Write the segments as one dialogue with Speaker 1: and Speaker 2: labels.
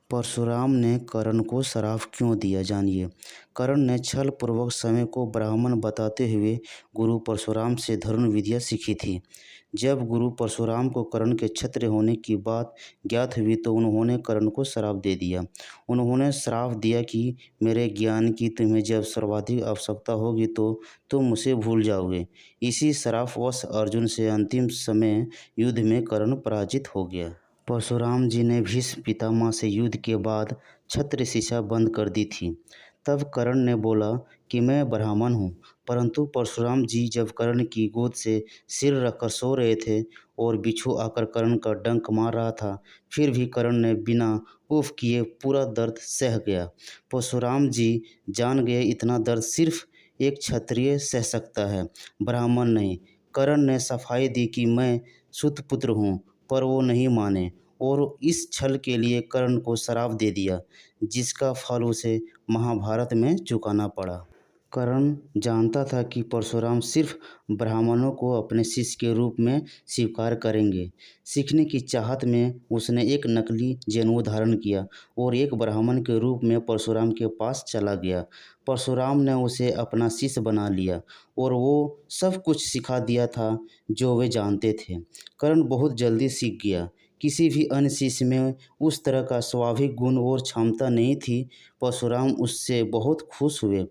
Speaker 1: परशुराम ने कर्ण को श्राप क्यों दिया, जानिए। कर्ण ने छल पूर्वक समय को ब्राह्मण बताते हुए गुरु परशुराम से धनुर्विद्या विद्या सीखी थी। जब गुरु परशुराम को कर्ण के क्षत्रिय होने की बात ज्ञात हुई तो उन्होंने कर्ण को श्राप दे दिया। उन्होंने श्राप दिया कि मेरे ज्ञान की तुम्हें जब सर्वाधिक आवश्यकता होगी तो तुम मुझे भूल जाओगे। इसी श्रापवश अर्जुन से अंतिम समय युद्ध में कर्ण पराजित हो गया। परशुराम जी ने भीष्म पितामह से युद्ध के बाद क्षत्रिय शिक्षा बंद कर दी थी। तब कर्ण ने बोला कि मैं ब्राह्मण हूँ, परंतु परशुराम जी जब कर्ण की गोद से सिर रखकर सो रहे थे और बिच्छू आकर कर्ण का डंक मार रहा था, फिर भी कर्ण ने बिना उफ किए पूरा दर्द सह गया। परशुराम जी जान गए इतना दर्द सिर्फ एक क्षत्रिय सह सकता है, ब्राह्मण नहीं। कर्ण ने सफाई दी कि मैं सूतपुत्र हूँ, पर वो नहीं माने और इस छल के लिए कर्ण को श्राप दे दिया, जिसका फल उसे महाभारत में चुकाना पड़ा। कर्ण जानता था कि परशुराम सिर्फ ब्राह्मणों को अपने शिष्य के रूप में स्वीकार करेंगे। सीखने की चाहत में उसने एक नकली जनेऊ धारण किया और एक ब्राह्मण के रूप में परशुराम के पास चला गया। परशुराम ने उसे अपना शिष्य बना लिया और वो सब कुछ सिखा दिया था जो वे जानते थे। कर्ण बहुत जल्दी सीख गया। किसी भी अन्य शिष्य में उस तरह का स्वाभाविक गुण और क्षमता नहीं थी। परशुराम उससे बहुत खुश हुए।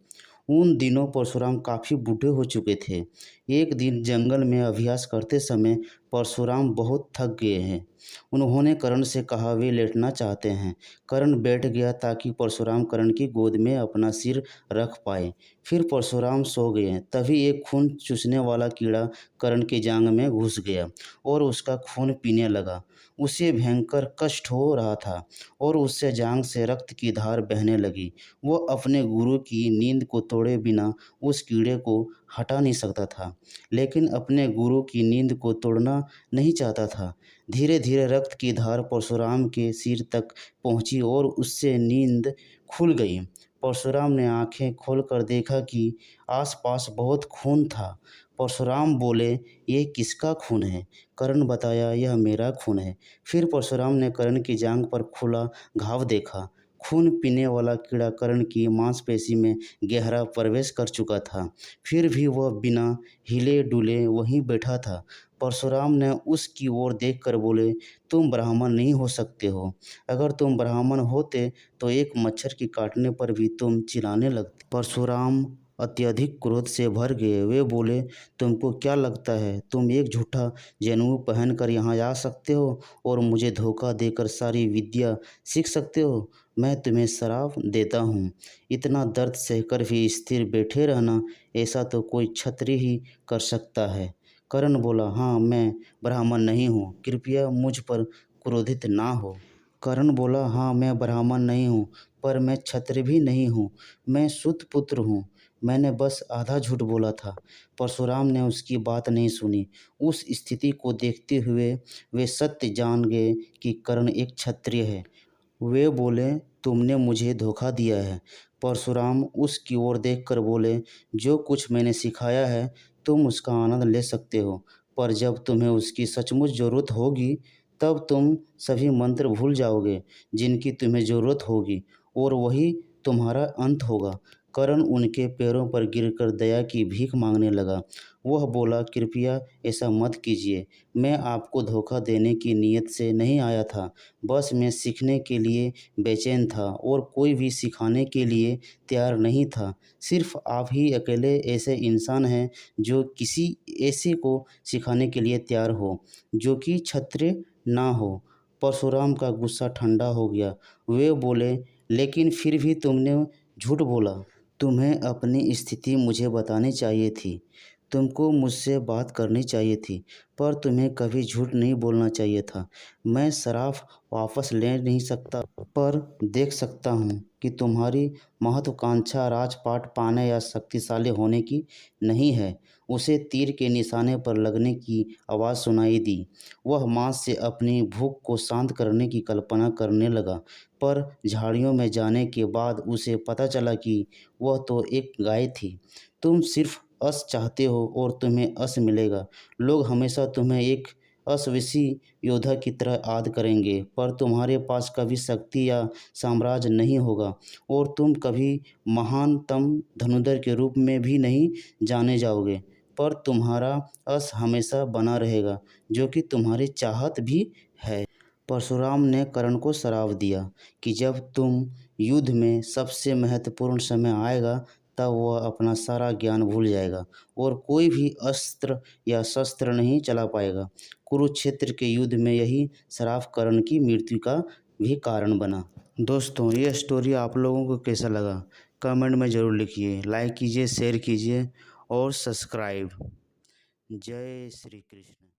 Speaker 1: उन दिनों परशुराम काफ़ी बूढ़े हो चुके थे। एक दिन जंगल में अभ्यास करते समय परशुराम बहुत थक गए हैं। उन्होंने कर्ण से कहा वे लेटना चाहते हैं। कर्ण बैठ गया ताकि परशुराम कर्ण की गोद में अपना सिर रख पाए। फिर परशुराम सो गए। तभी एक खून चूसने वाला कीड़ा कर्ण की जांघ में घुस गया और उसका खून पीने लगा। उसे भयंकर कष्ट हो रहा था और उससे जांघ से रक्त की धार बहने लगी। वो अपने गुरु की नींद को तोड़े बिना उस कीड़े को हटा नहीं सकता था, लेकिन अपने गुरु की नींद को तोड़ना नहीं चाहता था। धीरे धीरे रक्त की धार परशुराम के सिर तक पहुंची और उससे नींद खुल गई। परशुराम ने आंखें खोलकर देखा कि आसपास बहुत खून था। परशुराम बोले, ये किसका खून है? कर्ण बताया, यह मेरा खून है। फिर परशुराम ने कर्ण की जांघ पर खुला घाव देखा। खून पीने वाला कीड़ा कर्ण की मांसपेशी में गहरा प्रवेश कर चुका था। फिर भी वह बिना हिले डुले वहीं बैठा था। परशुराम ने उसकी ओर देखकर बोले, तुम ब्राह्मण नहीं हो सकते हो। अगर तुम ब्राह्मण होते तो एक मच्छर की काटने पर भी तुम चिल्लाने लगते। परशुराम अत्यधिक क्रोध से भर गए। वे बोले, तुमको क्या लगता है तुम एक झूठा जनेऊ पहनकर यहाँ आ सकते हो और मुझे धोखा देकर सारी विद्या सीख सकते हो? मैं तुम्हें श्राप देता हूँ। इतना दर्द सहकर भी स्थिर बैठे रहना, ऐसा तो कोई क्षत्रिय ही कर सकता है। कर्ण बोला, हाँ, मैं ब्राह्मण नहीं हूँ, कृपया मुझ पर क्रोधित ना हो। कर्ण बोला, हाँ, मैं ब्राह्मण नहीं हूँ, पर मैं क्षत्रिय भी नहीं हूँ, मैं सूत पुत्र हूँ। मैंने बस आधा झूठ बोला था। परशुराम ने उसकी बात नहीं सुनी। उस स्थिति को देखते हुए वे सत्य जान गए कि कर्ण एक क्षत्रिय है। वे बोले, तुमने मुझे धोखा दिया है। परशुराम उसकी ओर देखकर बोले, जो कुछ मैंने सिखाया है तुम उसका आनंद ले सकते हो, पर जब तुम्हें उसकी सचमुच ज़रूरत होगी तब तुम सभी मंत्र भूल जाओगे जिनकी तुम्हें ज़रूरत होगी, और वही तुम्हारा अंत होगा। कर्ण उनके पैरों पर गिरकर दया की भीख मांगने लगा। वह बोला, कृपया ऐसा मत कीजिए। मैं आपको धोखा देने की नीयत से नहीं आया था। बस मैं सीखने के लिए बेचैन था और कोई भी सिखाने के लिए तैयार नहीं था। सिर्फ आप ही अकेले ऐसे इंसान हैं जो किसी ऐसे को सिखाने के लिए तैयार हो जो कि क्षत्रिय ना हो। परशुराम का गुस्सा ठंडा हो गया। वे बोले, लेकिन फिर भी तुमने झूठ बोला। तुम्हें अपनी स्थिति मुझे बतानी चाहिए थी। तुमको मुझसे बात करनी चाहिए थी, पर तुम्हें कभी झूठ नहीं बोलना चाहिए था। मैं श्राप वापस ले नहीं सकता, पर देख सकता हूँ कि तुम्हारी महत्वाकांक्षा राजपाट पाने या शक्तिशाली होने की नहीं है। उसे तीर के निशाने पर लगने की आवाज़ सुनाई दी। वह मांस से अपनी भूख को शांत करने की कल्पना करने लगा, पर झाड़ियों में जाने के बाद उसे पता चला कि वह तो एक गाय थी। तुम सिर्फ अस चाहते हो और तुम्हें अस मिलेगा। लोग हमेशा तुम्हें एक अश्वसी योद्धा की तरह याद करेंगे, पर तुम्हारे पास कभी शक्ति या साम्राज्य नहीं होगा और तुम कभी महानतम धनुर्धर के रूप में भी नहीं जाने जाओगे, पर तुम्हारा यश हमेशा बना रहेगा, जो कि तुम्हारी चाहत भी है। परशुराम ने कर्ण को श्राप दिया कि जब तुम युद्ध में सबसे महत्वपूर्ण समय आएगा, तब वह अपना सारा ज्ञान भूल जाएगा और कोई भी अस्त्र या शस्त्र नहीं चला पाएगा। कुरुक्षेत्र के युद्ध में यही श्राप कर्ण की मृत्यु का भी कारण बना। दोस्तों, ये स्टोरी आप लोगों को कैसा लगा? कमेंट में ज़रूर लिखिए, लाइक कीजिए, शेयर कीजिए और सब्सक्राइब। जय श्री कृष्ण।